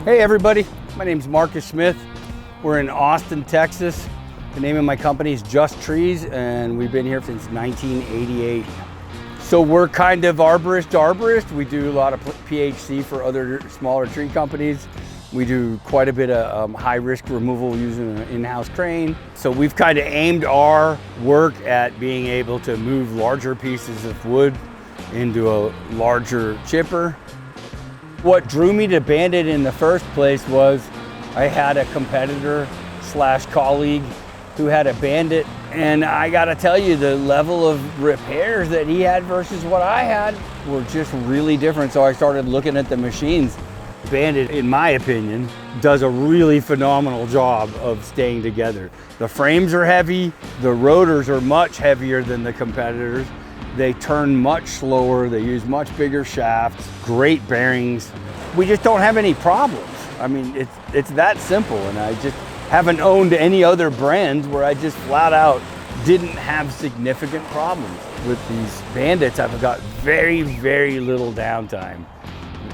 Hey everybody, my name's Marcus Smith. We're in Austin, Texas. The name of my company is Just Trees, and we've been here since 1988. So we're kind of arborist to arborist. We do a lot of PHC for other smaller tree companies. We do quite a bit of high risk removal using an in-house crane. So we've kind of aimed our work at being able to move larger pieces of wood into a larger chipper. What drew me to Bandit in the first place was I had a competitor / colleague who had a Bandit, and I gotta tell you, the level of repairs that he had versus what I had were just really different. So I started looking at the machines. Bandit, in my opinion, does a really phenomenal job of staying together. The frames are heavy, the rotors are much heavier than the competitors. They turn much slower, they use much bigger shafts, great bearings. We just don't have any problems. I mean, it's that simple, and I just haven't owned any other brands where I just flat out didn't have significant problems. With these Bandits, I've got very, very little downtime.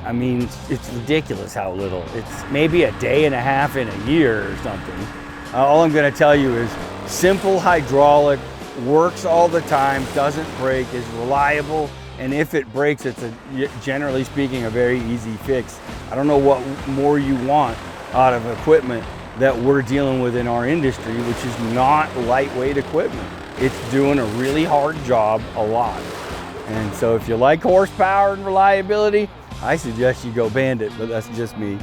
I mean, it's ridiculous how little. It's maybe a day and a half in a year or something. All I'm gonna tell you is simple hydraulic, works all the time, doesn't break, is reliable, and if it breaks, it's generally speaking, a very easy fix. I don't know what more you want out of equipment that we're dealing with in our industry, which is not lightweight equipment. It's doing a really hard job a lot. And so if you like horsepower and reliability, I suggest you go Bandit, but that's just me.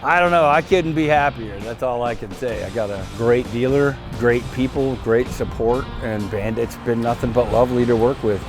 I don't know, I couldn't be happier. That's all I can say. I got a great dealer, great people, great support, and Bandit's been nothing but lovely to work with.